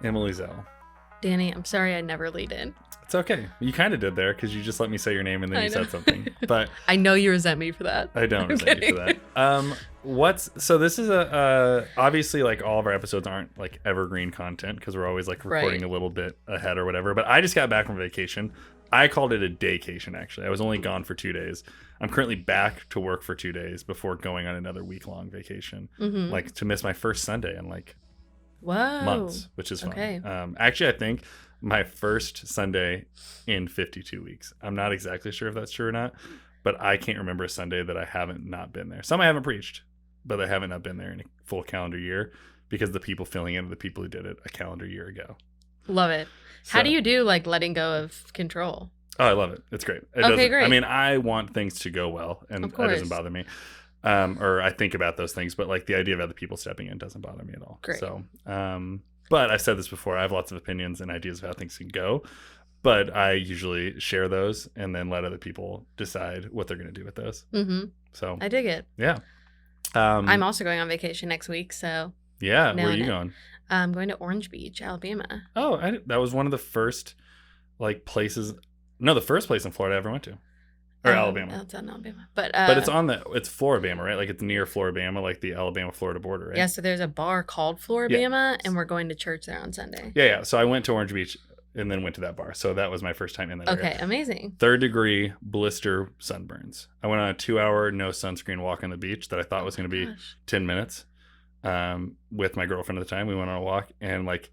Emily Zell. Danny, I'm sorry I never lead in. It's okay. You kind of did there because you just let me say your name and then you said something. But I know you resent me for that. I don't resent you for that. So this is obviously like all of our episodes aren't like evergreen content because we're always like recording a little bit ahead or whatever. But I just got back from vacation. I called it a daycation actually. I was only gone for 2 days. I'm currently back to work for 2 days before going on another week-long vacation. Mm-hmm. Like to miss my first Sunday in like Whoa. months, which is fun. Okay. Actually, I think my first Sunday in 52 weeks. I'm not exactly sure if that's true or not, but I can't remember a Sunday that I haven't not been there. Some I haven't preached, but I haven't not been there in a full calendar year because the people filling in are the people who did it a calendar year ago. Love it. So, how do you do like letting go of control? Oh, I love it. It's great. Okay, great. I mean, I want things to go well, and that doesn't bother me. Or I think about those things, but like the idea of other people stepping in doesn't bother me at all. Great. So, but I've said this before. I have lots of opinions and ideas of how things can go, but I usually share those and then let other people decide what they're going to do with those. Mm-hmm. So I dig it. Yeah. I'm also going on vacation next week, so yeah. Where are you going? I'm going to Orange Beach, Alabama. Oh, that was one of the first like places. No, the first place in Florida I ever went to. Or Alabama. It's in Alabama. But it's Floribama, right? Like it's near Floribama, like the Alabama-Florida border, right? Yeah, so there's a bar called Floribama, and we're going to church there on Sunday. Yeah. So I went to Orange Beach and then went to that bar. So that was my first time in that area. Okay, amazing. 3rd degree blister sunburns. I went on a 2-hour no sunscreen walk on the beach that I thought was going to be 10 minutes with my girlfriend at the time. We went on a walk, and like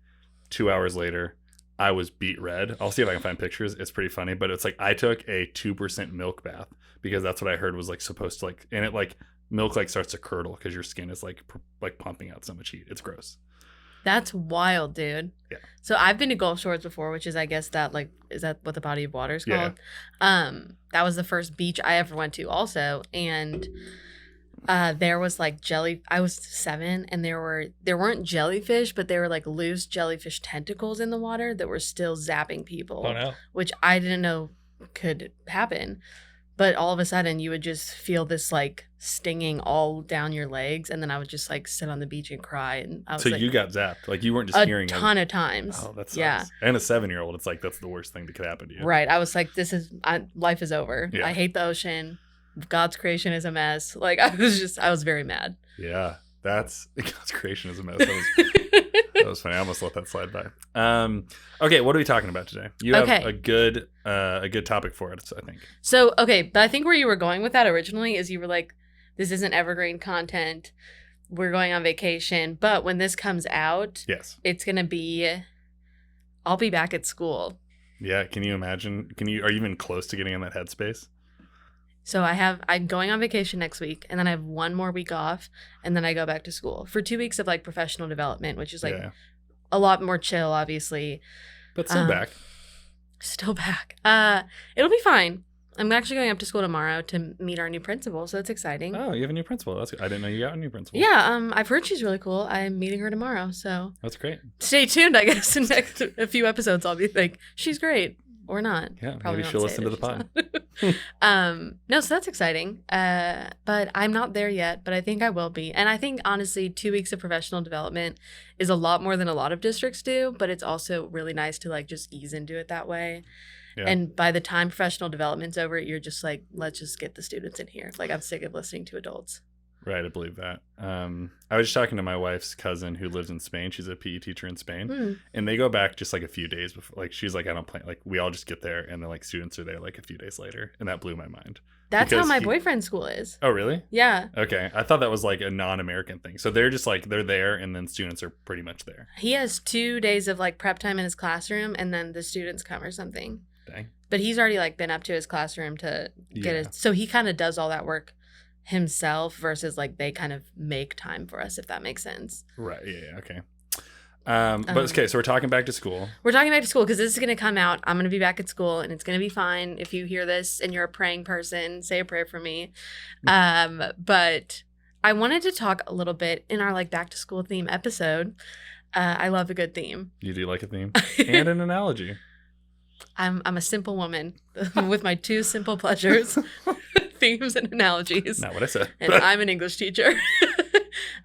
2 hours later, I was beet red. I'll see if I can find pictures. It's pretty funny, but it's like I took a 2% milk bath because that's what I heard was like supposed to like, and it like milk like starts to curdle because your skin is like pumping out so much heat. It's gross. That's wild, dude. Yeah. So I've been to Gulf Shores before, which is I guess that like, is that what the body of water is called? Yeah. That was the first beach I ever went to also, and there was like I was 7, and there weren't jellyfish, but there were like loose jellyfish tentacles in the water that were still zapping people. Oh no. Which I didn't know could happen. But all of a sudden you would just feel this like stinging all down your legs, and then I would just like sit on the beach and cry, and I was so like, you got zapped. Like you weren't just hearing a ton of times. Oh, that sucks. Yeah. And a 7-year-old, it's like that's the worst thing that could happen to you. Right. I was like, life is over. Yeah. I hate the ocean. God's creation is a mess. Like I was very mad. Yeah, God's creation is a mess. That was funny. I almost let that slide by. Okay, what are we talking about today? You have a good topic for it, I think. So okay, but I think where you were going with that originally is you were like, this isn't evergreen content. We're going on vacation, but when this comes out, yes, it's gonna be. I'll be back at school. Yeah, can you imagine? Are you even close to getting in that headspace? So I'm going on vacation next week, and then I have 1 more week off, and then I go back to school for 2 weeks of like professional development, which is like a lot more chill, obviously. But still back. Still back. It'll be fine. I'm actually going up to school tomorrow to meet our new principal, so that's exciting. Oh, you have a new principal. I didn't know you got a new principal. Yeah, I've heard she's really cool. I'm meeting her tomorrow, so that's great. Stay tuned, I guess. In a few episodes, I'll be like, she's great. Or not. Yeah, probably maybe she'll listen to the pod. No, so that's exciting. But I'm not there yet, but I think I will be. And I think, honestly, 2 weeks of professional development is a lot more than a lot of districts do, but it's also really nice to, like, just ease into it that way. Yeah. And by the time professional development's over, you're just like, let's just get the students in here. Like, I'm sick of listening to adults. Right, I believe that. I was just talking to my wife's cousin who lives in Spain. She's a PE teacher in Spain. And they go back just like a few days before. Like, she's like, I don't plan. Like, we all just get there, and then like students are there like a few days later. And that blew my mind. That's how my boyfriend's school is. Oh, really? Yeah. Okay. I thought that was like a non-American thing. So they're just like, they're there, and then students are pretty much there. He has 2 days of like prep time in his classroom, and then the students come or something. Dang. But he's already like been up to his classroom to get it. So he kind of does all that work himself versus like they kind of make time for us, if that makes sense. Right. Yeah. Okay. But okay, so we're talking back to school. We're talking back to school because this is going to come out. I'm going to be back at school, and it's going to be fine. If you hear this and you're a praying person, say a prayer for me. But I wanted to talk a little bit in our like back to school theme episode. I love a good theme. You do like a theme and an analogy. I'm a simple woman with my 2 simple pleasures. Themes and analogies. Not what I said. And I'm an English teacher.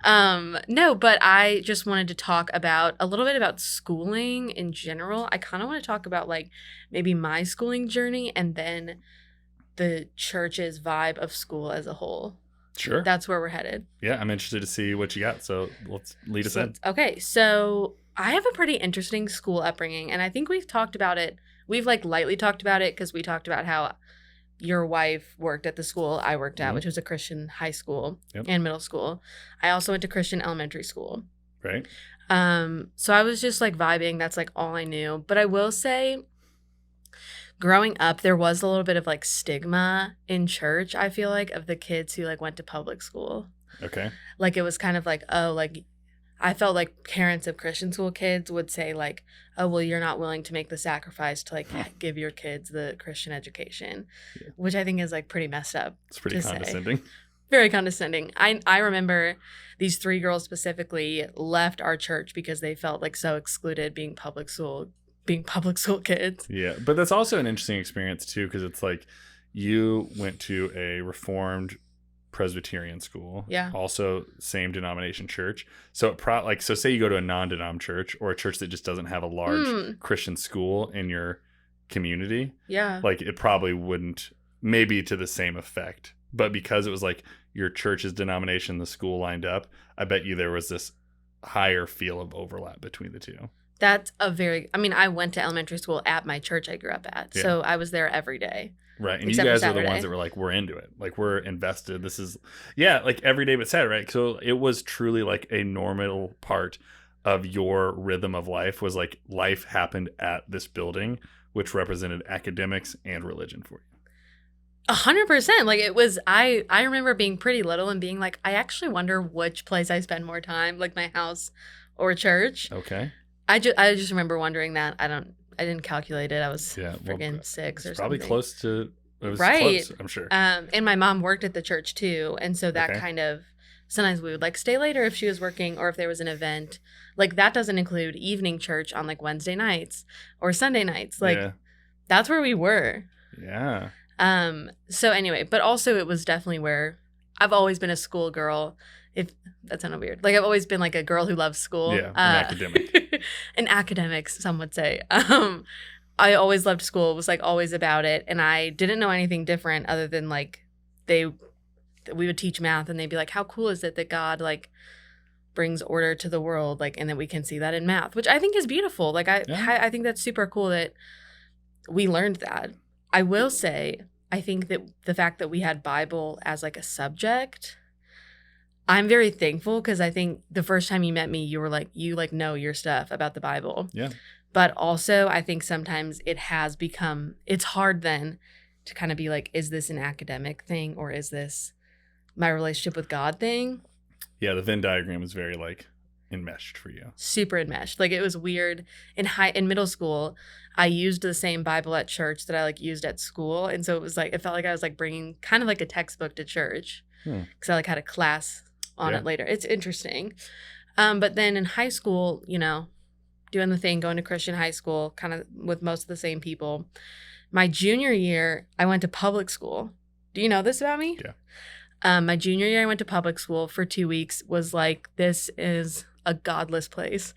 No, but I just wanted to talk about a little bit about schooling in general. I kind of want to talk about like maybe my schooling journey and then the church's vibe of school as a whole. Sure. That's where we're headed. Yeah, I'm interested to see what you got. So let's lead us in. Okay, so I have a pretty interesting school upbringing, and I think we've talked about it. We've like lightly talked about it because we talked about how your wife worked at the school I worked at, which was a Christian high school and middle school. I also went to Christian elementary school. Right. So I was just like vibing. That's like all I knew. But I will say, growing up, there was a little bit of like stigma in church, I feel like, of the kids who like went to public school. Okay. Like it was kind of like, oh, like I felt like parents of Christian school kids would say like, oh, well, you're not willing to make the sacrifice to like give your kids the Christian education, which I think is like pretty messed up. It's pretty condescending. Very condescending. I remember these 3 girls specifically left our church because they felt like so excluded being public school kids. Yeah, but that's also an interesting experience too, because it's like you went to a Reformed Presbyterian school, also same denomination church. So so say you go to a non-denom church or a church that just doesn't have a large Christian school in your community. Yeah, like it probably wouldn't, maybe to the same effect, but because it was like your church's denomination, the school lined up, I bet you there was this higher feel of overlap between the two. That's I went to elementary school at my church I grew up at, so I was there every day. Right. And you guys are the ones that were like, we're into it. Like, we're invested. This is, like every day but Saturday, right? So it was truly like a normal part of your rhythm of life was like life happened at this building, which represented academics and religion for you. 100%. Like it was, I remember being pretty little and being like, I actually wonder which place I spend more time, like my house or church. Okay. I just remember wondering that. I didn't calculate it. I was freaking 6 or something. Probably close to, it was right. Close, I'm sure. And my mom worked at the church too. And so that kind of, sometimes we would like stay later if she was working or if there was an event. Like that doesn't include evening church on like Wednesday nights or Sunday nights. Like that's where we were. Yeah. So anyway, but also it was definitely where I've always been a school girl. If that sounded weird. Like I've always been like a girl who loves school. Yeah, an academic. An academics, some would say. I always loved school. It was like always about it. And I didn't know anything different other than like we would teach math and they'd be like, how cool is it that God like brings order to the world? Like, and then we can see that in math, which I think is beautiful. Like I think that's super cool that we learned that. I will say, I think that the fact that we had Bible as like a subject, I'm very thankful because I think the first time you met me, you were like, you like know your stuff about the Bible. Yeah. But also I think sometimes it's hard then to kind of be like, is this an academic thing or is this my relationship with God thing? Yeah, the Venn diagram is very like enmeshed for you. Super enmeshed. Like it was weird. In middle school, I used the same Bible at church that I like used at school. And so it was like, it felt like I was like bringing kind of like a textbook to church because I like had a class on it later. It's interesting. But then in high school, doing the thing, going to Christian high school, kind of with most of the same people. My junior year, I went to public school. Do you know this about me? Yeah. My junior year, I went to public school for 2 weeks, was like, this is a godless place.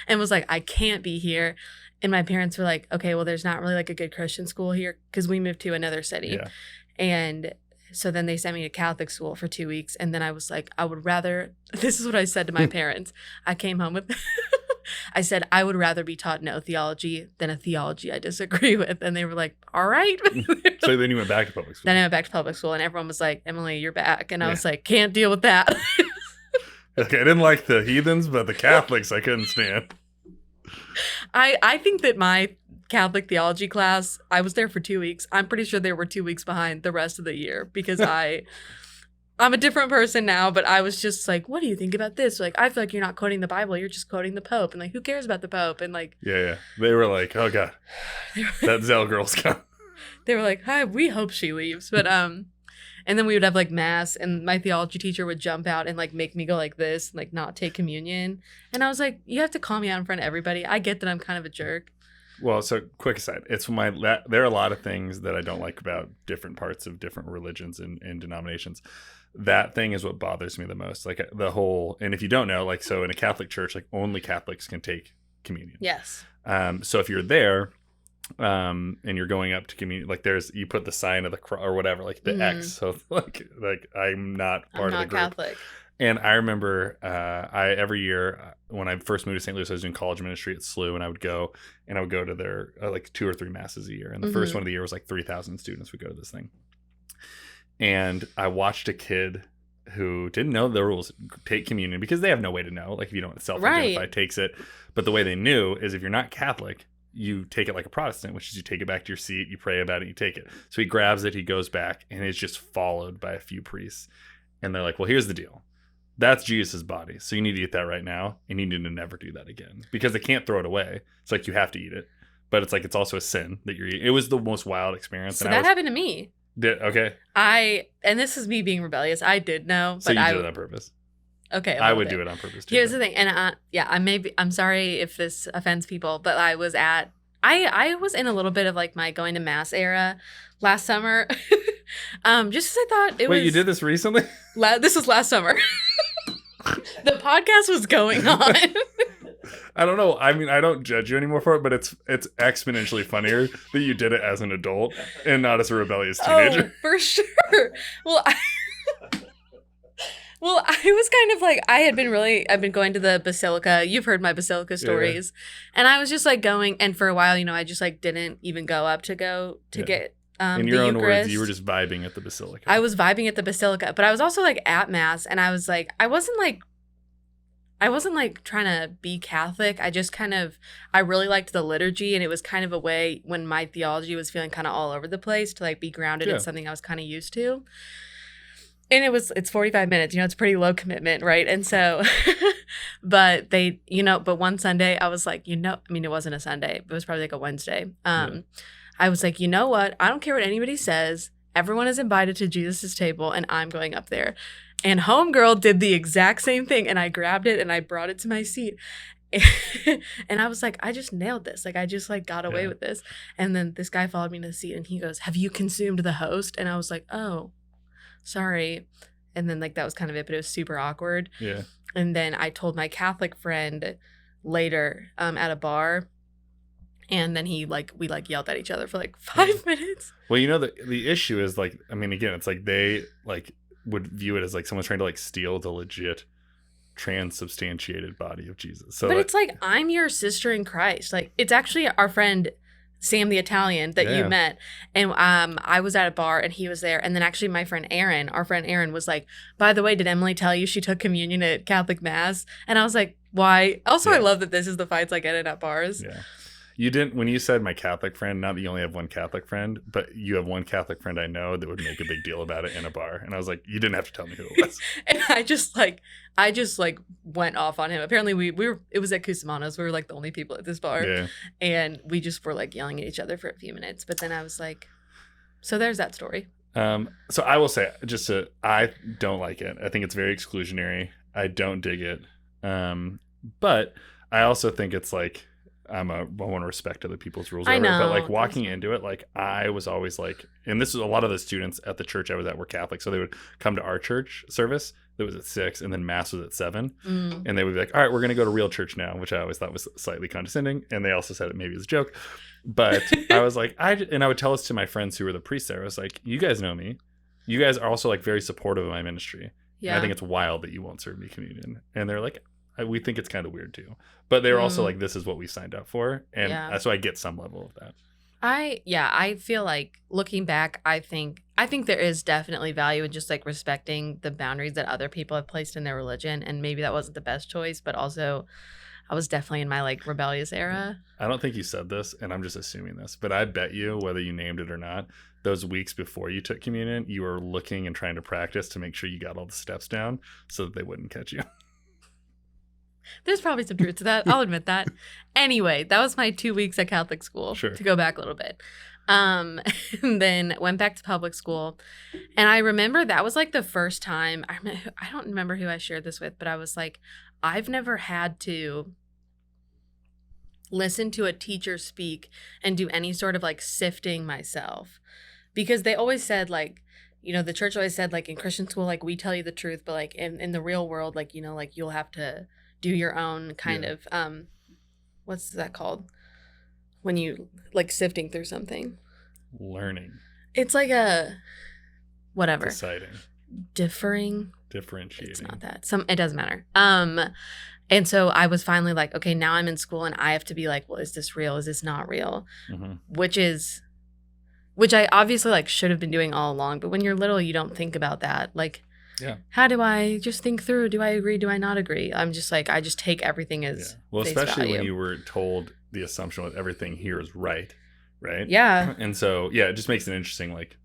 And was like, I can't be here. And my parents were like, okay, well, there's not really like a good Christian school here because we moved to another city. Yeah. And so then they sent me to Catholic school for 2 weeks. And then I was like, I would rather, this is what I said to my parents. I came home with, I said, I would rather be taught no theology than a theology I disagree with. And they were like, all right. So then you went back to public school. Then I went back to public school and everyone was like, Emily, you're back. And I was like, can't deal with that. Okay, I didn't like the heathens, but the Catholics I couldn't stand. I think that my Catholic theology class, I was there for 2 weeks. I'm pretty sure they were 2 weeks behind the rest of the year because I'm a different person now, but I was just like, what do you think about this? Like, I feel like you're not quoting the Bible. You're just quoting the Pope. And like, who cares about the Pope? And like, yeah. They were like, oh God, that Zell girl's coming. They were like, hi, we hope she leaves. But, and then we would have like mass and my theology teacher would jump out and like make me go like this, and, like not take communion. And I was like, you have to call me out in front of everybody. I get that I'm kind of a jerk. Well, so quick aside, there are a lot of things that I don't like about different parts of different religions and denominations. That thing is what bothers me the most. Like the whole, and if you don't know, like, so in a Catholic church, like only Catholics can take communion. Yes. So if you're there, and you're going up to communion, like you put the sign of the cross or whatever, like the X. So like I'm not part of the group. Catholic. And I remember every year when I first moved to St. Louis, I was doing college ministry at SLU, and I would go to their like 2 or 3 masses a year. And the first one of the year was like 3,000 students would go to this thing. And I watched a kid who didn't know the rules take communion because they have no way to know. Like if you don't self-identify, takes it. But the way they knew is if you're not Catholic, you take it like a Protestant, which is you take it back to your seat, you pray about it, you take it. So he grabs it, he goes back, and it's just followed by a few priests. And they're like, well, here's the deal. That's Jesus' body. So you need to eat that right now. And you need to never do that again because they can't throw it away. It's like you have to eat it. But it's like it's also a sin that you're eating. It was the most wild experience. So that happened to me. Okay. And this is me being rebellious. I did know. So but you did it on purpose. Okay. I would do it on purpose too. Here's the thing. And I'm sorry if this offends people, but I was in a little bit of like my going to mass era last summer. Just as I thought it was. Wait, you did this recently? This was last summer. The podcast was going on. I don't know. I mean, I don't judge you anymore for it, but it's exponentially funnier that you did it as an adult and not as a rebellious teenager. Oh, for sure. Well, I was kind of like, I've been going to the Basilica. You've heard my Basilica stories. Yeah. And I was just like going, and for a while, I just like didn't even go up to get in your own words, you were just vibing at the Basilica. I was vibing at the Basilica, but I was also like at Mass, and I was like, I wasn't like trying to be Catholic. I really liked the liturgy, and it was kind of a way when my theology was feeling kind of all over the place to like be grounded in something I was kind of used to. And it's 45 minutes, it's pretty low commitment, right? And so, but one Sunday I was like, it wasn't a Sunday, it was probably like a Wednesday. I was like, you know what? I don't care what anybody says. Everyone is invited to Jesus' table, and I'm going up there. And homegirl did the exact same thing, and I grabbed it and I brought it to my seat. And I was like, I just nailed this. Like, I just like got away with this. And then this guy followed me to the seat, and he goes, have you consumed the host? And I was like, oh, sorry. And then like that was kind of it, but it was super awkward. Yeah. And then I told my Catholic friend later at a bar. And then we yelled at each other for like 5 minutes. Well, the issue is like, I mean, again, it's like they like would view it as like someone's trying to like steal the legit transubstantiated body of Jesus. So, but it's like, I'm your sister in Christ. Like, it's actually our friend Sam the Italian that you met. And I was at a bar and he was there. And then actually my friend Aaron, was like, by the way, did Emily tell you she took communion at Catholic Mass? And I was like, why? Also, I love that this is the fights I get in at bars. Yeah. You didn't, when you said my Catholic friend, not that you only have one Catholic friend, but you have one Catholic friend I know that would make a big deal about it in a bar. And I was like, you didn't have to tell me who it was. And I just went off on him. Apparently it was at Cusimano's. We were like the only people at this bar. Yeah. And we just were like yelling at each other for a few minutes. But then I was like, so there's that story. So I will say, I don't like it. I think it's very exclusionary. I don't dig it. But I also think it's like, I want to respect other people's rules. I know. But like walking into it, like I was always like, and this was a lot of the students at the church I was at were Catholic. So they would come to our church service that was at 6 and then Mass was at 7. And they would be like, all right, we're going to go to real church now, which I always thought was slightly condescending. And they also said it maybe as a joke. But I was like, I would tell this to my friends who were the priests there. I was like, you guys know me. You guys are also like very supportive of my ministry. Yeah. And I think it's wild that you won't serve me communion. And they're like, we think it's kind of weird too. But they're also like, this is what we signed up for. And so I get some level of that. I feel like looking back, I think there is definitely value in just like respecting the boundaries that other people have placed in their religion. And maybe that wasn't the best choice, but also I was definitely in my like rebellious era. I don't think you said this, and I'm just assuming this, but I bet you, whether you named it or not, those weeks before you took communion, you were looking and trying to practice to make sure you got all the steps down so that they wouldn't catch you. There's probably some truth to that. I'll admit that. Anyway, that was my 2 weeks at Catholic school. Sure. To go back a little bit. And then went back to public school. And I remember that was like the first time, I don't remember who I shared this with, but I was like, I've never had to listen to a teacher speak and do any sort of like sifting myself, because they always said like, the church always said like in Christian school, like we tell you the truth, but like in the real world, like, like you'll have to do your own kind of, what's that called? When you like sifting through something. Learning. It's like a, whatever. Deciding. Differentiating. It's not that. It doesn't matter. And so I was finally like, okay, now I'm in school and I have to be like, well, is this real? Is this not real? Mm-hmm. Which I obviously like should have been doing all along. But when you're little, you don't think about that. Like, how do I just think through? Do I agree? Do I not agree? I'm just like, I just take everything as well, face especially value. when you were told the assumption that everything here is right. Yeah. And so, it just makes an interesting like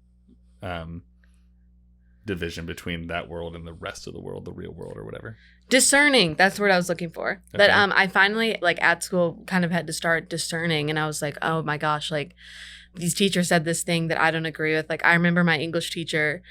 division between that world and the rest of the world, the real world or whatever. Discerning. That's the word I was looking for. Okay. That I finally like at school kind of had to start discerning, and I was like, oh my gosh, like these teachers said this thing that I don't agree with. Like I remember my English teacher,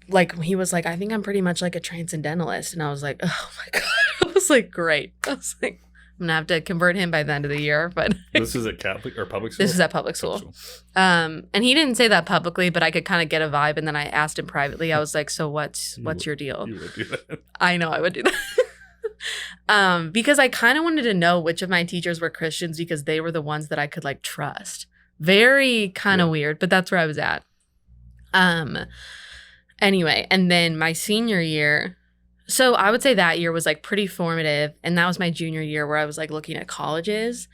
like he was like, I think I'm pretty much like a transcendentalist, and I was like, oh my god. I was like, great. I was like, I'm gonna have to convert him by the end of the year. But this is at Catholic or public school? This is at public school. And he didn't say that publicly, but I could kind of get a vibe. And then I asked him privately. I was like, so what's your deal? You would do that. I know I would do that. Because I kind of wanted to know which of my teachers were Christians, because they were the ones that I could like trust. Very kind of weird, but that's where I was at. Anyway, and then my senior year. So I would say that year was like pretty formative. And that was my junior year where I was like looking at colleges.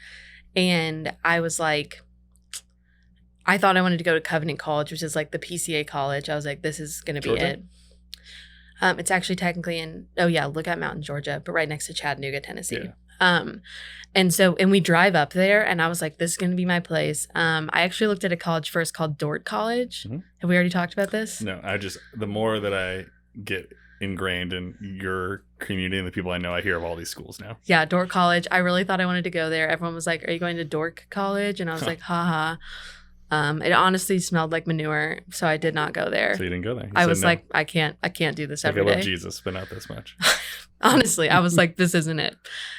And I was like, I thought I wanted to go to Covenant College, which is like the PCA college. I was like, this is going to be it. It's actually technically in, Lookout Mountain, Georgia, but right next to Chattanooga, Tennessee. Yeah. And we drive up there and I was like, this is going to be my place. I actually looked at a college first called Dordt College. Mm-hmm. Have we already talked about this? No, the more that I get ingrained in your community and the people I know, I hear of all these schools now. Yeah, Dordt College. I really thought I wanted to go there. Everyone was like, are you going to Dordt College? And I was like, haha. It honestly smelled like manure, so I did not go there. So you didn't go there? I was like, I can't do this every day. I love Jesus, but not this much. Honestly, I was like, this isn't it.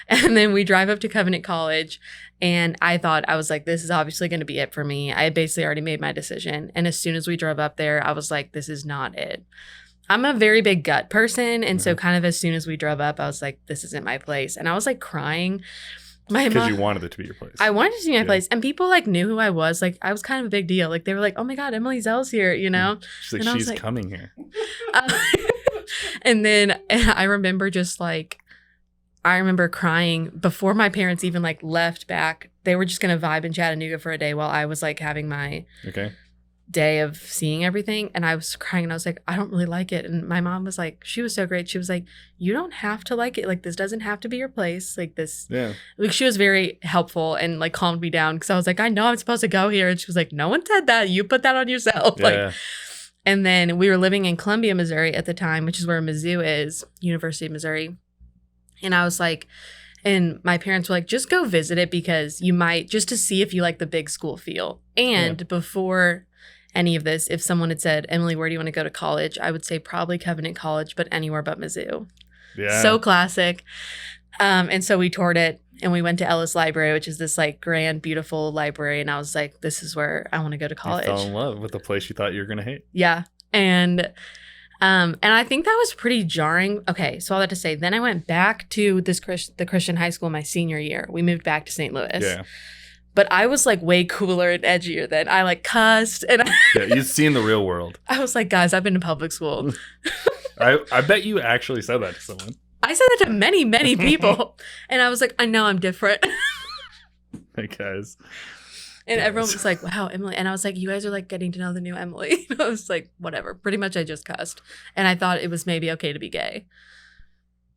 And then we drive up to Covenant College, and I was like, this is obviously going to be it for me. I had basically already made my decision. And as soon as we drove up there, I was like, this is not it. I'm a very big gut person. And so kind of as soon as we drove up, I was like, this isn't my place. And I was like crying. Because you wanted it to be your place. I wanted it to be my place. And people like knew who I was. Like I was kind of a big deal. Like they were like, oh my God, Emily Zell's here, you know? She's like, she's coming here. And then I remember crying before my parents even like left back. They were just going to vibe in Chattanooga for a day while I was like having my day of seeing everything. And I was crying and I was like, I don't really like it. And my mom was like, she was so great. She was like, you don't have to like it. Like this doesn't have to be your place. Like this. Yeah. Like she was very helpful and like calmed me down. Cause I was like, I know I'm supposed to go here. And she was like, no one said that. You put that on yourself. Yeah. Like, and then we were living in Columbia, Missouri at the time, which is where Mizzou is, University of Missouri. And I was like, and my parents were like, just go visit it because you might, just to see if you like the big school feel. And before any of this, if someone had said, Emily, where do you want to go to college? I would say probably Covenant College, but anywhere but Mizzou. Yeah. So classic. And so we toured it and we went to Ellis Library, which is this like grand, beautiful library. And I was like, this is where I want to go to college. You fell in love with the place you thought you were going to hate. Yeah. And I think that was pretty jarring. Okay. So all that to say, then I went back to the Christian high school my senior year. We moved back to St. Louis. Yeah. But I was like way cooler and edgier then. I like cussed and you've seen the real world. I was like, guys, I've been to public school. I bet you actually said that to someone. I said that to many, many people. And I was like, I know I'm different. Hey guys. And everyone was like, wow, Emily. And I was like, you guys are like getting to know the new Emily. I was like, whatever. Pretty much I just cussed. And I thought it was maybe okay to be gay.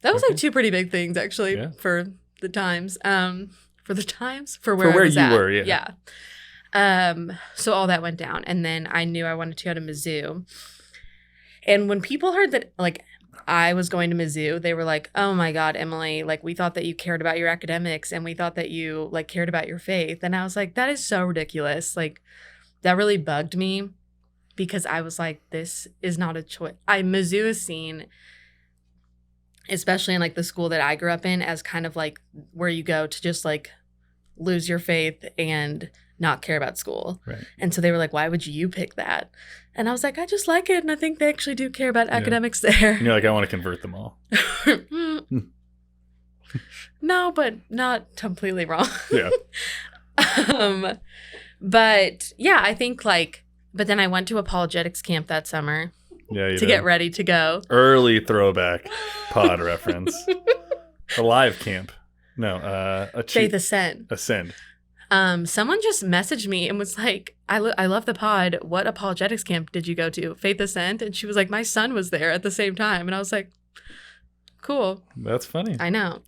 That was like two pretty big things actually for the times. For where you were, yeah. So all that went down, and then I knew I wanted to go to Mizzou. And when people heard that, like, I was going to Mizzou, they were like, "Oh my God, Emily! Like, we thought that you cared about your academics, and we thought that you like cared about your faith." And I was like, "That is so ridiculous!" Like, that really bugged me because I was like, "This is not a choice." Mizzou is seen especially in like the school that I grew up in, as kind of like where you go to just like lose your faith and not care about school. Right. And so they were like, why would you pick that? And I was like, I just like it. And I think they actually do care about academics there. And you're like, I want to convert them all. No, but not completely wrong. Yeah. But yeah, I think like, but then I went to apologetics camp that summer Yeah, to get ready to go. Early throwback pod reference. A live camp. No, Faith Ascend. Ascend. Someone just messaged me and was like, I love the pod. What apologetics camp did you go to? Faith Ascend? And she was like, my son was there at the same time. And I was like, cool. That's funny. I know.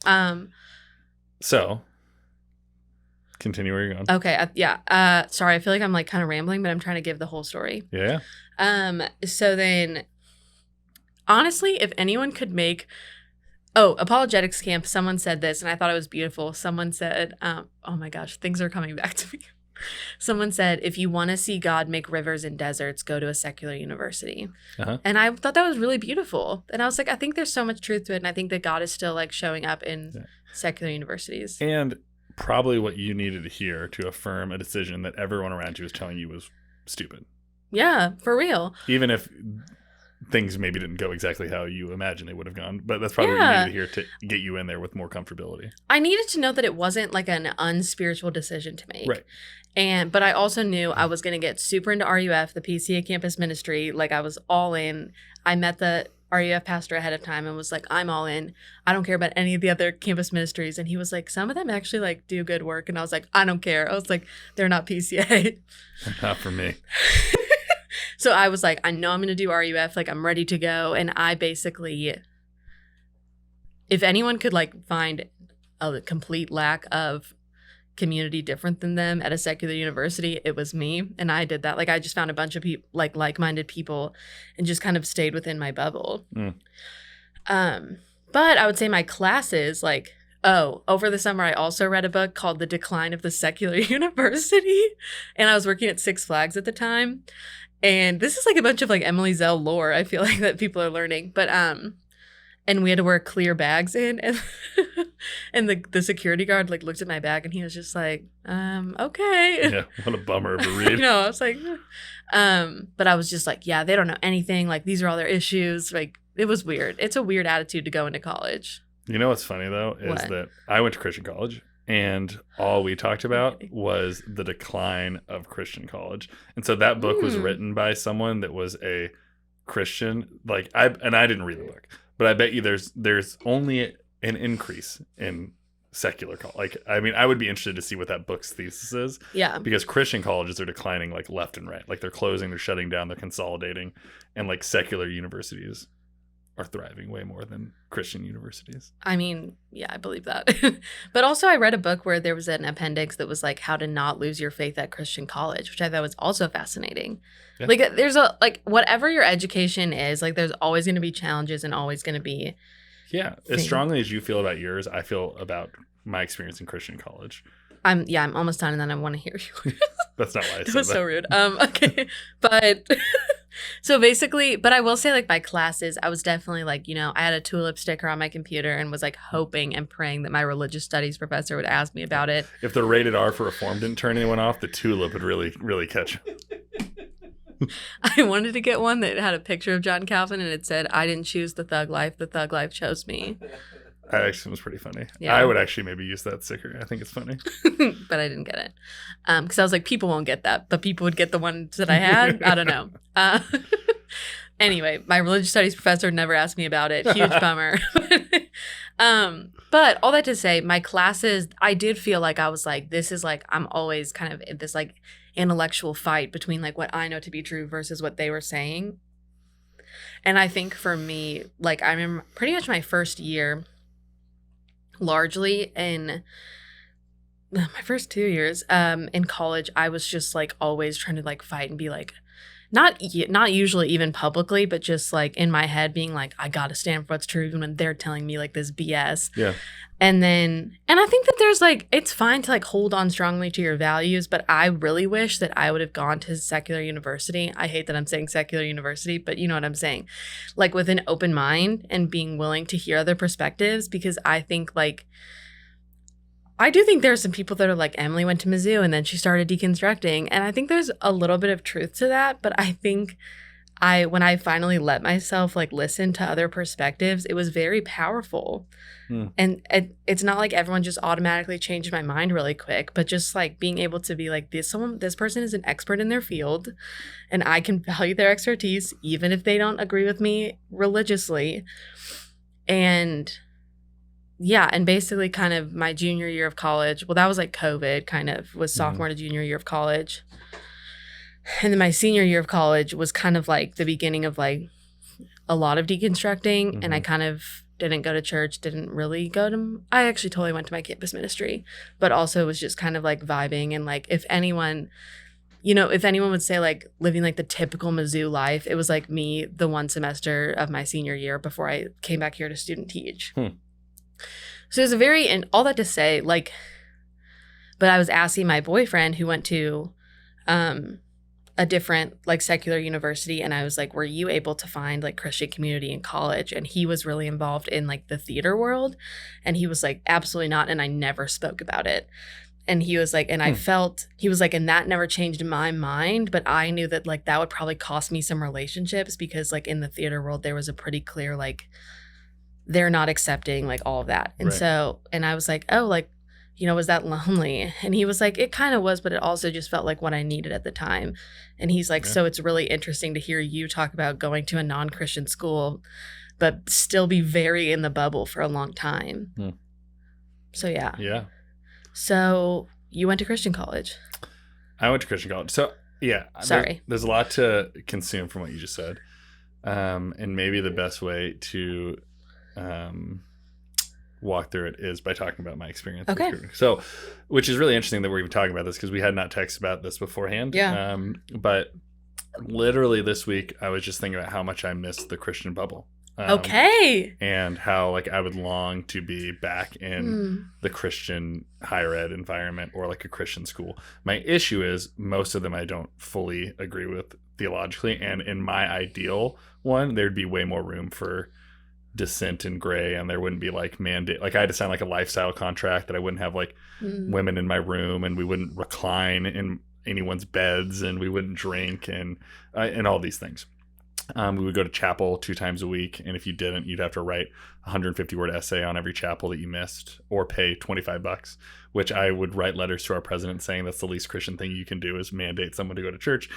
So, continue where you're going. Okay. Sorry, I feel like I'm like kind of rambling, but I'm trying to give the whole story. Yeah. So then, honestly, if anyone could make... Oh, apologetics camp, someone said this, and I thought it was beautiful. Someone said, oh my gosh, things are coming back to me. Someone said, if you want to see God make rivers in deserts, go to a secular university. Uh-huh. And I thought that was really beautiful. And I was like, I think there's so much truth to it, and I think that God is still like showing up in secular universities. And probably what you needed to hear to affirm a decision that everyone around you was telling you was stupid. Yeah, for real. Even if things maybe didn't go exactly how you imagined they would have gone. But that's probably what you needed to hear to get you in there with more comfortability. I needed to know that it wasn't like an unspiritual decision to make. Right. But I also knew I was going to get super into RUF, the PCA campus ministry. Like I was all in. I met the RUF pastor ahead of time and was like, I'm all in. I don't care about any of the other campus ministries. And he was like, some of them actually like do good work. And I was like, I don't care. I was like, they're not PCA. Not for me. So I was like, I know I'm going to do RUF. Like, I'm ready to go. And I basically, if anyone could like find a complete lack of community different than them at a secular university, it was me. And I did that. Like, I just found a bunch of people, like like-minded people, and just kind of stayed within my bubble. But I would say my classes, like, over the summer, I also read a book called The Decline of the Secular University. And I was working at Six Flags at the time. And this is like a bunch of like Emily Zell lore, I feel like, that people are learning. But and we had to wear clear bags in, and and the security guard like looked at my bag and he was just like, okay. Yeah, what a bummer of a read. I was like, but I was just like, yeah, they don't know anything. Like, these are all their issues. Like, it was weird. It's a weird attitude to go into college. You know what's funny though is that I went to Christian college. And all we talked about was the decline of Christian college. And so that book was written by someone that was a Christian. Like, I didn't read the book, but I bet you there's only an increase in secular college. Like, I mean, I would be interested to see what that book's thesis is. Yeah. Because Christian colleges are declining like left and right. Like, they're closing, they're shutting down, they're consolidating. And like secular universities are thriving way more than Christian universities. I mean, yeah, I believe that. But also I read a book where there was an appendix that was like how to not lose your faith at Christian college, which I thought was also fascinating. Yeah. Like, there's whatever your education is, like, there's always going to be challenges and always going to be as strongly as you feel about yours, I feel about my experience in Christian college. I'm almost done, and then I want to hear you. That's not why I said that. That was so rude. Okay. But so basically, but I will say, like, my classes, I was definitely like, I had a tulip sticker on my computer and was like hoping and praying that my religious studies professor would ask me about it. If the rated R for Reform didn't turn anyone off, the tulip would really, really catch you. I wanted to get one that had a picture of John Calvin and it said, I didn't choose the thug life chose me. That actually was pretty funny. Yeah. I would actually maybe use that sticker. I think it's funny. But I didn't get it. Because I was like, people won't get that, but people would get the ones that I had. I don't know. Anyway, my religious studies professor never asked me about it. Huge bummer. But all that to say, my classes, I did feel like I was like, this is like, I'm always kind of in this like intellectual fight between like what I know to be true versus what they were saying. And I think for me, like, I remember pretty much my first year, largely in my first 2 years in college, I was just like always trying to like fight and be like, not usually even publicly, but just like in my head being like, I gotta stand for what's true even when they're telling me like this BS. Yeah. And I think that there's like, it's fine to like hold on strongly to your values, but I really wish that I would have gone to secular university. I hate that I'm saying secular university, but you know what I'm saying. Like with an open mind and being willing to hear other perspectives, because I think like, I do think there are some people that are like, Emily went to Mizzou and then she started deconstructing. And I think there's a little bit of truth to that. But I think when I finally let myself like listen to other perspectives, it was very powerful. And it's not like everyone just automatically changed my mind really quick, but just like being able to be like, this person is an expert in their field and I can value their expertise, even if they don't agree with me religiously. And yeah, and basically kind of my junior year of college, well, that was like COVID, kind of was sophomore to junior year of college. And then my senior year of college was kind of like the beginning of like a lot of deconstructing. And I kind of didn't go to church, didn't really go to, I actually totally went to my campus ministry, but also was just kind of like vibing. And like, if anyone would say like living like the typical Mizzou life, it was like me the one semester of my senior year before I came back here to student teach. So it was and all that to say, like, but I was asking my boyfriend who went to a different like secular university, and I was like, were you able to find like Christian community in college? And he was really involved in like the theater world, and he was like, absolutely not, and I never spoke about it. And he was like, and I felt, he was like, and that never changed my mind, but I knew that like that would probably cost me some relationships, because like in the theater world there was a pretty clear like they're not accepting like all of that. And so, and I was like, oh, like, you know, was that lonely? And he was like, it kind of was, but it also just felt like what I needed at the time. And he's like, so it's really interesting to hear you talk about going to a non-Christian school, but still be very in the bubble for a long time. So yeah. Yeah. So you went to Christian college. I went to Christian college. So yeah. Sorry. There's a lot to consume from what you just said. And maybe the best way to walk through it is by talking about my experience. Okay. So, which is really interesting that we're even talking about this, because we had not texted about this beforehand. Yeah. But literally this week, I was just thinking about how much I missed the Christian bubble. Okay. And how like I would long to be back in the Christian higher ed environment or like a Christian school. My issue is most of them I don't fully agree with theologically. And in my ideal one, there'd be way more room for dissent and gray, and there wouldn't be like mandate, like I had to sign like a lifestyle contract that I wouldn't have like women in my room, and we wouldn't recline in anyone's beds, and we wouldn't drink, and all these things. We would go to chapel 2 times a week, and if you didn't, you'd have to write a 150-word essay on every chapel that you missed, or pay $25, which I would write letters to our president saying that's the least Christian thing you can do is mandate someone to go to church,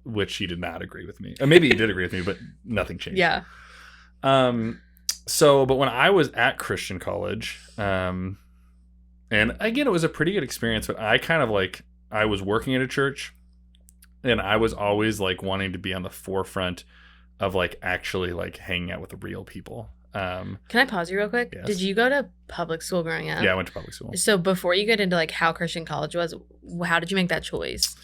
which he did not agree with me. Maybe he did agree with me, but nothing changed. Yeah. But when I was at Christian college, and again, it was a pretty good experience, but I kind of like, I was working at a church, and I was always like wanting to be on the forefront of like actually like hanging out with the real people. Can I pause you real quick? Yes. Did you go to public school growing up? Yeah, I went to public school. So before you get into like how Christian college was, how did you make that choice?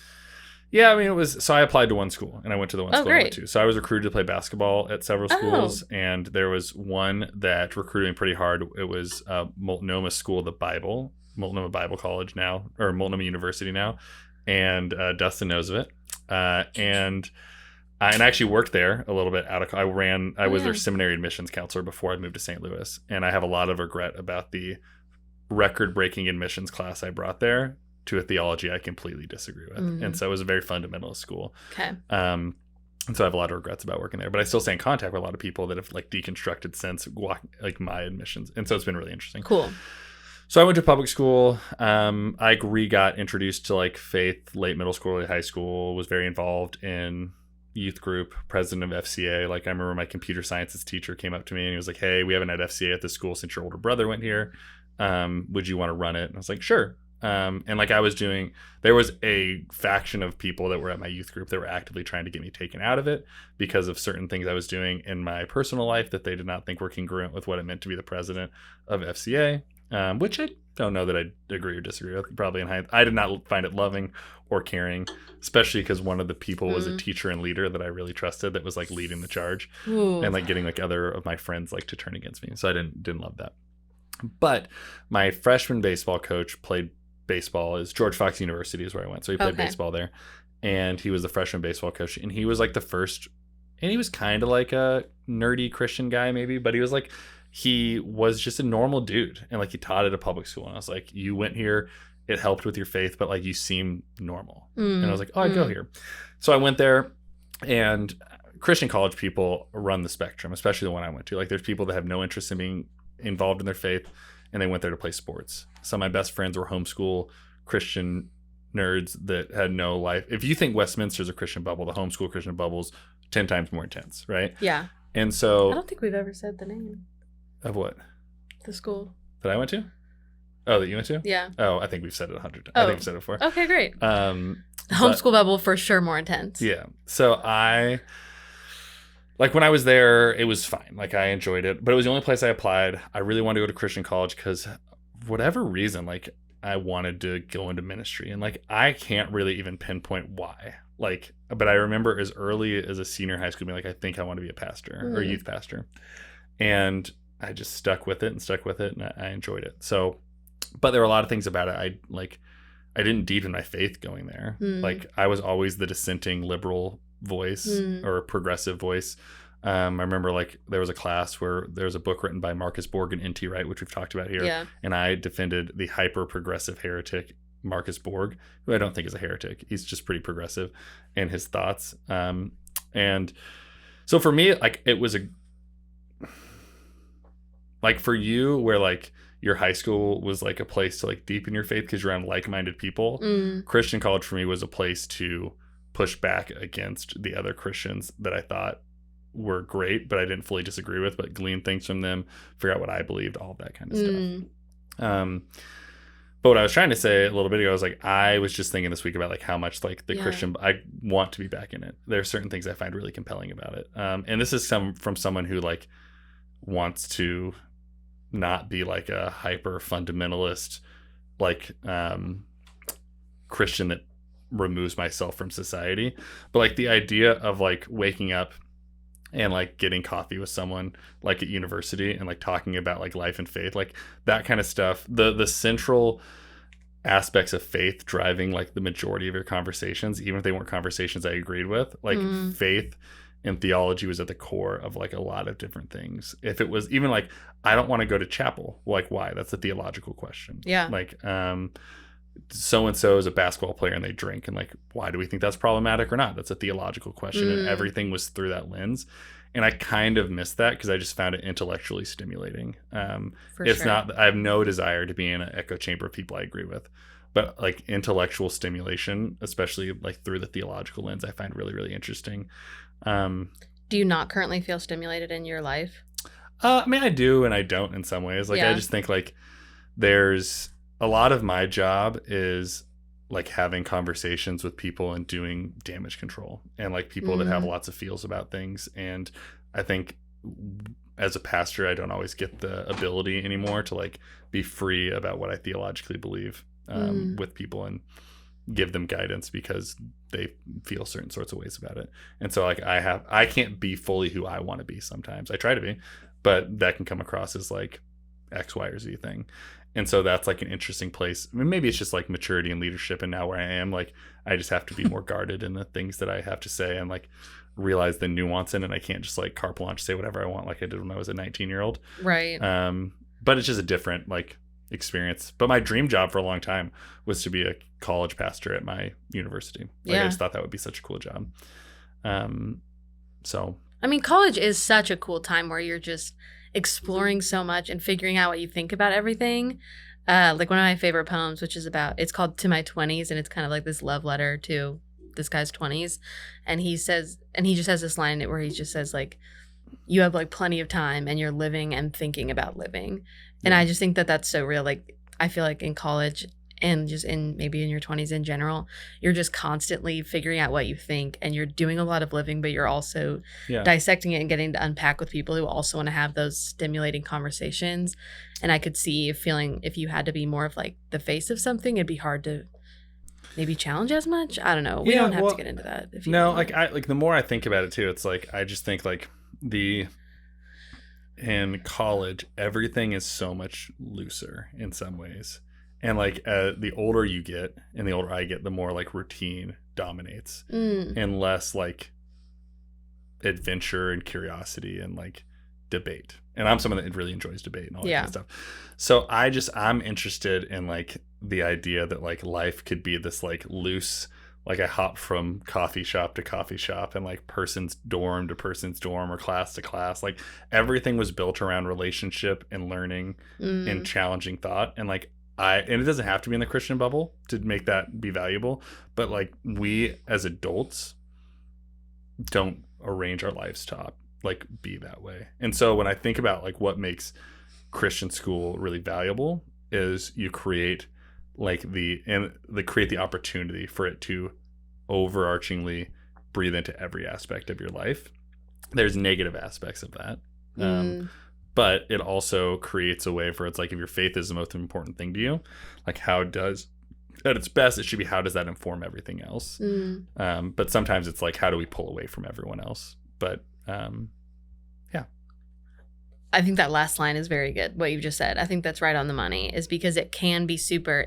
Yeah, I mean, so I applied to one school, and I went to the one school I went great. to. So I was recruited to play basketball at several schools, and there was one that recruited me pretty hard. It was Multnomah School of the Bible, Multnomah Bible College now, or Multnomah University now, and Dustin knows of it. And I actually worked there a little bit I was their seminary admissions counselor before I moved to St. Louis, and I have a lot of regret about the record-breaking admissions class I brought there to a theology I completely disagree with. And so it was a very fundamentalist school. Okay. And so I have a lot of regrets about working there, but I still stay in contact with a lot of people that have like deconstructed since like my admissions. And so it's been really interesting. Cool. So I went to public school. I got introduced to like faith late middle school, late high school, was very involved in youth group, president of FCA. Like I remember my computer sciences teacher came up to me and he was like, hey, we haven't had FCA at this school since your older brother went here. Would you want to run it? And I was like, sure. And like there was a faction of people that were at my youth group that were actively trying to get me taken out of it because of certain things I was doing in my personal life that they did not think were congruent with what it meant to be the president of FCA, which don't know that I agree or disagree with. Probably in hindsight, I did not find it loving or caring, especially because one of the people was a teacher and leader that I really trusted that was like leading the charge. Ooh. And like getting like other of my friends like to turn against me. So I didn't love that. But my freshman baseball coach played baseball. Is George Fox University is where I went. So he played baseball there. And he was the freshman baseball coach. And he was like the first, and he was kind of like a nerdy Christian guy maybe, but he was just a normal dude. And like he taught at a public school. And I was like, you went here, it helped with your faith, but like you seem normal. And I was like, oh, I'd go here. So I went there, and Christian college people run the spectrum, especially the one I went to. Like there's people that have no interest in being involved in their faith, and they went there to play sports. Some of my best friends were homeschool Christian nerds that had no life. If you think Westminster's a Christian bubble, the homeschool Christian bubble's 10 times more intense, right? Yeah. And so I don't think we've ever said the name of what? The school that I went to? Oh, that you went to? Yeah. Oh, I think we've said it 100 times. Oh. I think we've said it before. Okay, great. Homeschool bubble for sure more intense. Yeah. So like when I was there, it was fine. Like I enjoyed it, but it was the only place I applied. I really wanted to go to Christian college because whatever reason, like I wanted to go into ministry, and like I can't really even pinpoint why. Like, but I remember as early as a senior high school being like, I think I want to be a pastor or a youth pastor. And I just stuck with it, and I enjoyed it. So, but there were a lot of things about it. I didn't deepen my faith going there. Like I was always the dissenting liberal voice or progressive voice. I remember like there was a class where there was a book written by Marcus Borg and N.T. Wright, which we've talked about here. Yeah. And I defended the hyper progressive heretic Marcus Borg, who I don't think is a heretic. He's just pretty progressive in his thoughts. And so for me, like it was like for you where like your high school was like a place to like deepen your faith because you're around like-minded people. Christian college for me was a place to push back against the other Christians that I thought were great, but I didn't fully disagree with, but glean things from them, figure out what I believed, all of that kind of stuff. But what I was trying to say a little bit ago was like, I was just thinking this week about like how much like the Christian, I want to be back in it. There are certain things I find really compelling about it. And this is from someone who like wants to not be like a hyper fundamentalist, like Christian that removes myself from society. But like the idea of like waking up and like getting coffee with someone like at university and like talking about like life and faith, like that kind of stuff, the central aspects of faith driving like the majority of your conversations, even if they weren't conversations I agreed with, like faith and theology was at the core of like a lot of different things. If it was even like, I don't want to go to chapel, like why? That's a theological question. Yeah. Like so-and-so is a basketball player and they drink, and like why do we think that's problematic or not? That's a theological question. And everything was through that lens, and I kind of missed that because I just found it intellectually stimulating. It's not, I have no desire to be in an echo chamber of people I agree with, but like intellectual stimulation, especially like through the theological lens, I find really, really interesting. Do you not currently feel stimulated in your life? I mean, I do and I don't in some ways. Like I just think like there's a lot of my job is like having conversations with people and doing damage control and like people that have lots of feels about things. And I think as a pastor, I don't always get the ability anymore to like be free about what I theologically believe with people and give them guidance because they feel certain sorts of ways about it. And so like I can't be fully who I want to be sometimes. I try to be, but that can come across as like X, Y, or Z thing. And so that's like an interesting place. I mean, maybe it's just like maturity and leadership. And now where I am, like, I just have to be more guarded in the things that I have to say and like realize the nuance in it. I can't just like carte blanche say whatever I want like I did when I was a 19-year-old. Right. But it's just a different like experience. But my dream job for a long time was to be a college pastor at my university. Like, I just thought that would be such a cool job. So. I mean, college is such a cool time where you're just exploring so much and figuring out what you think about everything. Like one of my favorite poems, which is it's called To My 20s, and it's kind of like this love letter to this guy's 20s. And he just has this line in it where he just says like, you have like plenty of time and you're living and thinking about living. And I just think that that's so real. Like I feel like in college and just maybe in your 20s in general, you're just constantly figuring out what you think, and you're doing a lot of living, but you're also dissecting it and getting to unpack with people who also want to have those stimulating conversations. And I could see feeling if you had to be more of like the face of something, it'd be hard to maybe challenge as much. I don't know. We don't have to get into that. If you like the more I think about it too, it's like I just think like in college everything is so much looser in some ways, and like the older you get and the older I get, the more like routine dominates and less like adventure and curiosity and like debate. And I'm someone that really enjoys debate and all that kind of stuff. So I'm interested in like the idea that like life could be this like loose, like I hop from coffee shop to coffee shop and like person's dorm to person's dorm or class to class. Like everything was built around relationship and learning and challenging thought. And like and it doesn't have to be in the Christian bubble to make that be valuable, but like we as adults don't arrange our lives to like be that way. And so when I think about like what makes Christian school really valuable is you create like create the opportunity for it to overarchingly breathe into every aspect of your life. There's negative aspects of that. But it also creates a way for it's like if your faith is the most important thing to you, like at its best, it should be how does that inform everything else? But sometimes it's like how do we pull away from everyone else? But I think that last line is very good. What you just said, I think that's right on the money. Is because it can be super.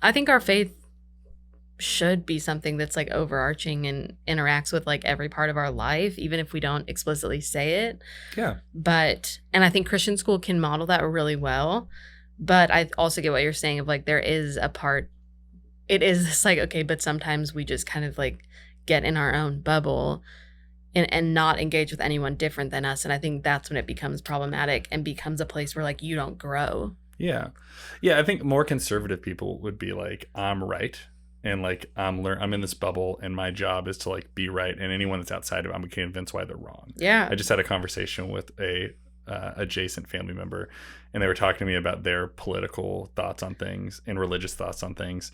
I think our faith should be something that's like overarching and interacts with like every part of our life, even if we don't explicitly say it. Yeah. And I think Christian school can model that really well. But I also get what you're saying of like there is a part. It is this like okay, but sometimes we just kind of like get in our own bubble. And not engage with anyone different than us. And I think that's when it becomes problematic and becomes a place where like you don't grow. Yeah. Yeah. I think more conservative people would be like, I'm right. And like, I'm in this bubble and my job is to like be right. And anyone that's outside of it, I'm convinced why they're wrong. Yeah. I just had a conversation with a adjacent family member and they were talking to me about their political thoughts on things and religious thoughts on things.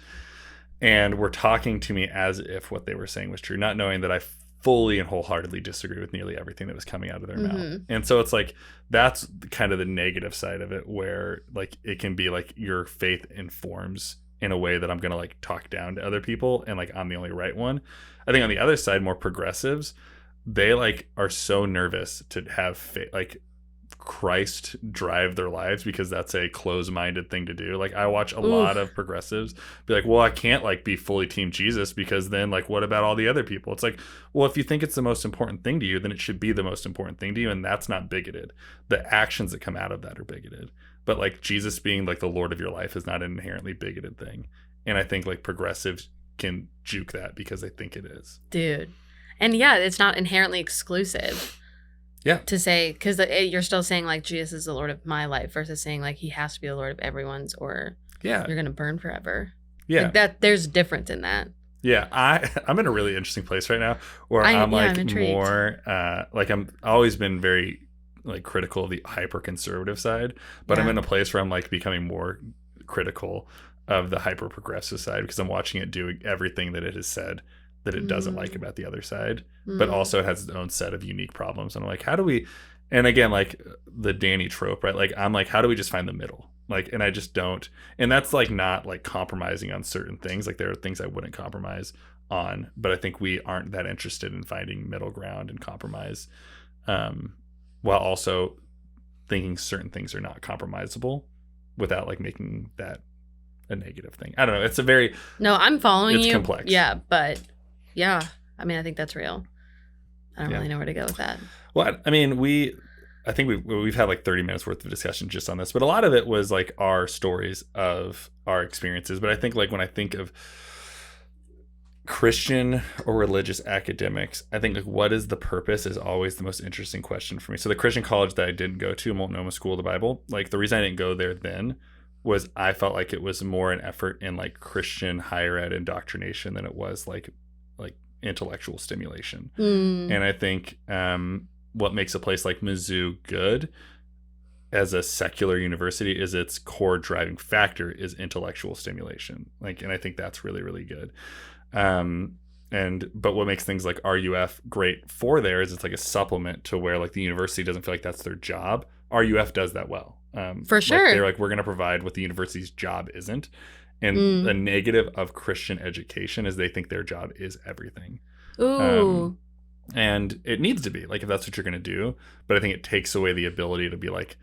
And were talking to me as if what they were saying was true, not knowing that I fully and wholeheartedly disagree with nearly everything that was coming out of their mouth. And so it's like that's kind of the negative side of it, where like it can be like your faith informs in a way that I'm gonna like talk down to other people and like I'm the only right one. I think on the other side, more progressives, they like are so nervous to have faith, like Christ drive their lives because that's a close-minded thing to do. Like I watch a lot of progressives be like, well, I can't like be fully team Jesus because then like what about all the other people? It's like, well, if you think it's the most important thing to you, then it should be the most important thing to you, and that's not bigoted. The actions that come out of that are bigoted. But like Jesus being like the Lord of your life is not an inherently bigoted thing. And I think like progressives can juke that because they think it is. Dude. And yeah, it's not inherently exclusive. Yeah. To say, because you're still saying like Jesus is the Lord of my life versus saying like he has to be the Lord of everyone's or you're going to burn forever. Yeah. Like that, there's a difference in that. Yeah. I'm in a really interesting place right now where I'm more, like I'm always been very like critical of the hyper conservative side, but I'm in a place where I'm like becoming more critical of the hyper progressive side because I'm watching it do everything that it has said that it doesn't like about the other side, but also it has its own set of unique problems. And I'm like, how do we, and again, like the Danny trope, right? Like, I'm like, how do we just find the middle? Like, and I just don't, and that's like not like compromising on certain things. Like there are things I wouldn't compromise on, but I think we aren't that interested in finding middle ground and compromise, while also thinking certain things are not compromisable without like making that a negative thing. I don't know. It's a very, no, I'm following you. It's complex. Yeah. But yeah, I mean, I think that's real. I don't really know where to go with that. Well, I mean, I think we've had like 30 minutes worth of discussion just on this, but a lot of it was like our stories of our experiences. But I think like when I think of Christian or religious academics, I think like what is the purpose is always the most interesting question for me. So the Christian college that I didn't go to, Multnomah School of the Bible, like the reason I didn't go there then was I felt like it was more an effort in like Christian higher ed indoctrination than it was like intellectual stimulation. And I think what makes a place like Mizzou good as a secular university is its core driving factor is intellectual stimulation. Like, and I think that's really, really good. But what makes things like RUF great for there is it's like a supplement to where like the university doesn't feel like that's their job. RUF does that well. For sure. Like they're like, we're going to provide what the university's job isn't. And the negative of Christian education is they think their job is everything. Ooh. And it needs to be, like, if that's what you're going to do. But I think it takes away the ability to be like,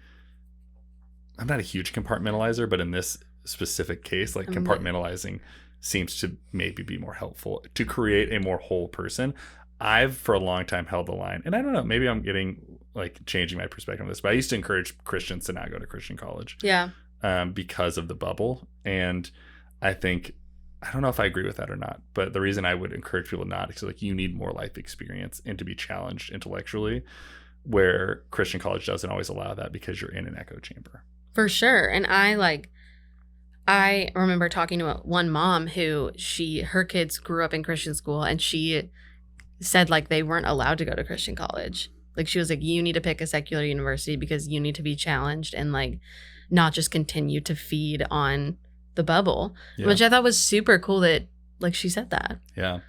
I'm not a huge compartmentalizer, but in this specific case, like compartmentalizing seems to maybe be more helpful to create a more whole person. I've for a long time held the line, and I don't know, maybe I'm changing my perspective on this, but I used to encourage Christians to not go to Christian college. Yeah. Because of the bubble. And I don't know if I agree with that or not, but the reason I would encourage people not is like you need more life experience and to be challenged intellectually, where Christian college doesn't always allow that because you're in an echo chamber. For sure. And I remember talking to one mom who her kids grew up in Christian school, and she said like they weren't allowed to go to Christian college. Like she was like, you need to pick a secular university because you need to be challenged and like not just continue to feed on the bubble, which I thought was super cool that like she said that. Yeah.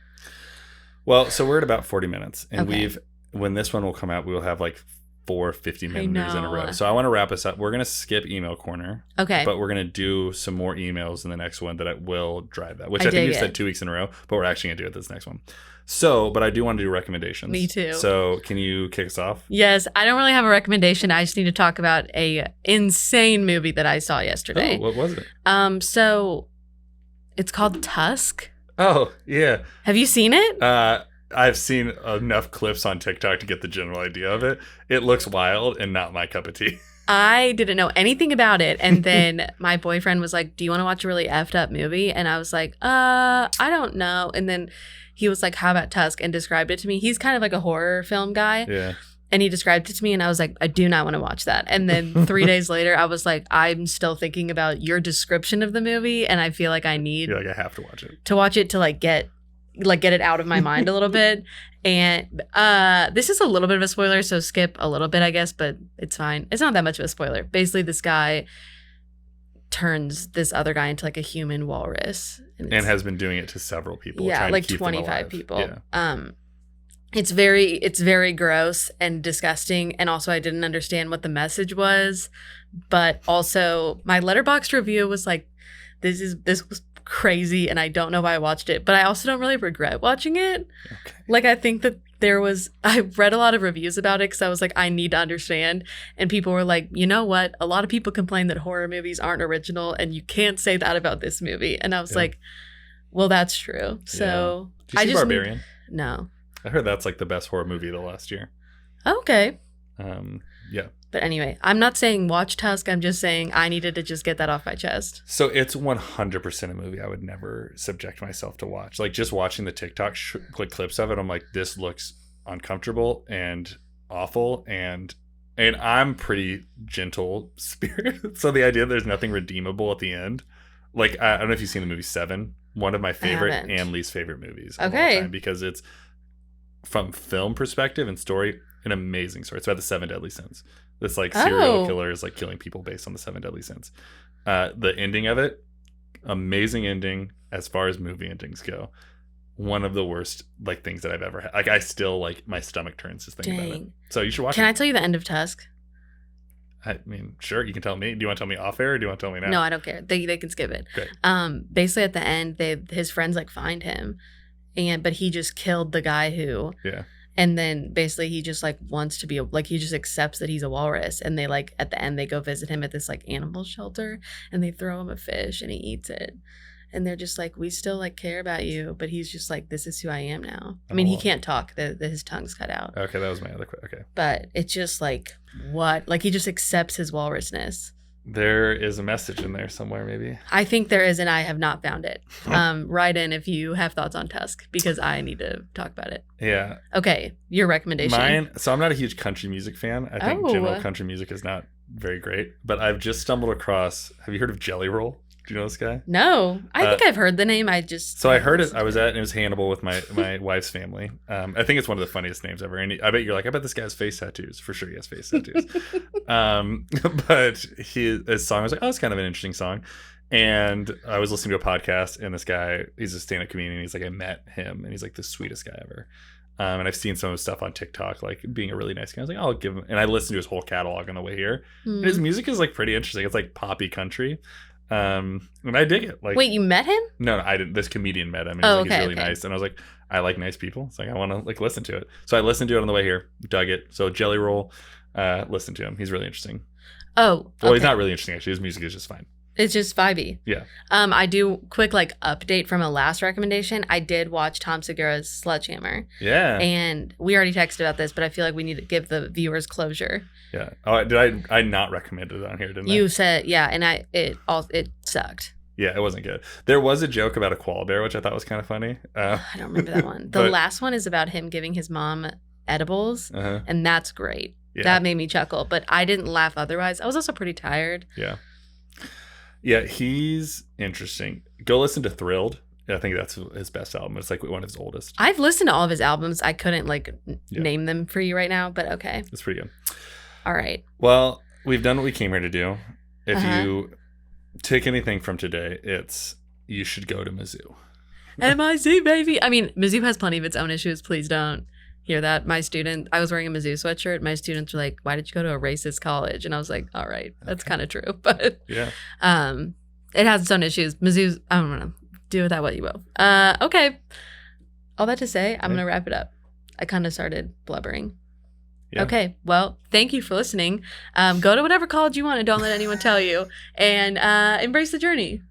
Well, so we're at about 40 minutes, and when this one will come out, we will have like 4 50-minute movies in a row. So I want to wrap us up. We're going to skip email corner. Okay. But we're going to do some more emails in the next one that will drive that, which I think you said 2 weeks in a row, but we're actually going to do it this next one. So, but I do want to do recommendations. Me too. So can you kick us off? Yes. I don't really have a recommendation. I just need to talk about a insane movie that I saw yesterday. Oh, what was it? So it's called Tusk. Oh, yeah. Have you seen it? I've seen enough clips on TikTok to get the general idea of it. It looks wild and not my cup of tea. I didn't know anything about it. And then my boyfriend was like, do you want to watch a really effed up movie? And I was like, I don't know. And then he was like, how about Tusk? And described it to me. He's kind of like a horror film guy. Yeah. And he described it to me, and I was like, I do not want to watch that. And then 3 days later, I was like, I'm still thinking about your description of the movie, and I feel like I need I have to watch it. To watch it to get it out of my mind a little bit. And this is a little bit of a spoiler, so skip a little bit, I guess, but it's fine. It's not that much of a spoiler. Basically, this guy turns this other guy into like a human walrus. And has been doing it to several people. Yeah, like 25 people. Yeah. It's very gross and disgusting. And also I didn't understand what the message was. But also my Letterboxd review was like, this was crazy, and I don't know why I watched it, but I also don't really regret watching it. Okay. Like I think that I read a lot of reviews about it because I was like, I need to understand, and people were like, you know what, a lot of people complain that horror movies aren't original, and you can't say that about this movie. And I was like, well, that's true. So Did you see Barbarian? No. I heard that's like the best horror movie of the last year. Okay. Yeah. But anyway, I'm not saying watch Tusk. I'm just saying I needed to just get that off my chest. So it's 100% a movie I would never subject myself to watch. Like just watching the TikTok clips of it, I'm like, this looks uncomfortable and awful. And I'm pretty gentle spirit. So the idea there's nothing redeemable at the end. Like, I don't know if you've seen the movie Seven, one of my favorite and least favorite movies of all time, because it's from film perspective and story, an amazing story. It's about the 7 deadly sins. This like serial killer is like killing people based on the 7 deadly sins. The ending of it, amazing ending as far as movie endings go. One of the worst like things that I've ever had. Like I still like my stomach turns just thinking about it. So you should watch it. Can I tell you the end of Tusk? I mean, sure, you can tell me. Do you want to tell me off air or do you want to tell me now? No, I don't care. They can skip it. Great. Basically at the end, his friends like find him, but he just killed the guy who. Yeah. And then basically he just like wants to be he just accepts that he's a walrus, and they like at the end they go visit him at this like animal shelter, and they throw him a fish and he eats it, and they're just like, we still like care about you, but he's just like, this is who I am now. I mean, he can't talk, his tongue's cut out. Okay, that was my other question. Okay, but it's just like, what, like he just accepts his walrusness. There is a message in there somewhere, maybe. I think there is, and I have not found it. Write in if you have thoughts on Tusk, because I need to talk about it. Yeah. Okay, your recommendation. Mine. So I'm not a huge country music fan. I think general country music is not very great. But I've just stumbled across. Have you heard of Jelly Roll? Do you know this guy? No, I think I've heard the name. I just so I heard it. I was at, and it was Hannibal with my wife's family. I think it's one of the funniest names ever. And I bet you're like, I bet this guy has face tattoos. For sure, he has face tattoos. But his song was like, oh, it's kind of an interesting song. And I was listening to a podcast, and this guy, he's a stand-up comedian. He's like, I met him, and he's like the sweetest guy ever. And I've seen some of his stuff on TikTok, like being a really nice guy. I was like, I'll give him. And I listened to his whole catalog on the way here. And his music is like pretty interesting. It's like poppy country. And I dig it. Like, wait, you met him? No, I didn't. This comedian met him, and he's, he's really nice. And I was like, I like nice people. It's like, I want to like listen to it. So I listened to it on the way here, dug it. So Jelly Roll, listen to him. He's really interesting. Oh, well, he's not really interesting actually. His music is just fine. It's just vibey. Yeah. I do quick like update from a last recommendation. I did watch Tom Segura's Sledgehammer. Yeah. And we already texted about this, but I feel like we need to give the viewers closure. Yeah. Oh, did I not recommend it on here? Didn't I? You said and it sucked. Yeah, it wasn't good. There was a joke about a koala bear, which I thought was kind of funny. I don't remember that one. The last one is about him giving his mom edibles, and that's great. Yeah. That made me chuckle, but I didn't laugh otherwise. I was also pretty tired. Yeah. Yeah, he's interesting. Go listen to Thrilled. I think that's his best album. It's like one of his oldest. I've listened to all of his albums. I couldn't name them for you right now, but okay. It's pretty good. All right. Well, we've done what we came here to do. If you take anything from today, it's you should go to Mizzou. MIZ, baby. I mean, Mizzou has plenty of its own issues. Please don't hear that. I was wearing a Mizzou sweatshirt. My students were like, why did you go to a racist college? And I was like, all right, that's kind of true. But yeah, it has its own issues. Mizzou's, I don't know. Do with that what you will. Okay. All that to say, I'm going to wrap it up. I kind of started blubbering. Yeah. Okay. Well, thank you for listening. Go to whatever college you want and don't let anyone tell you. And embrace the journey.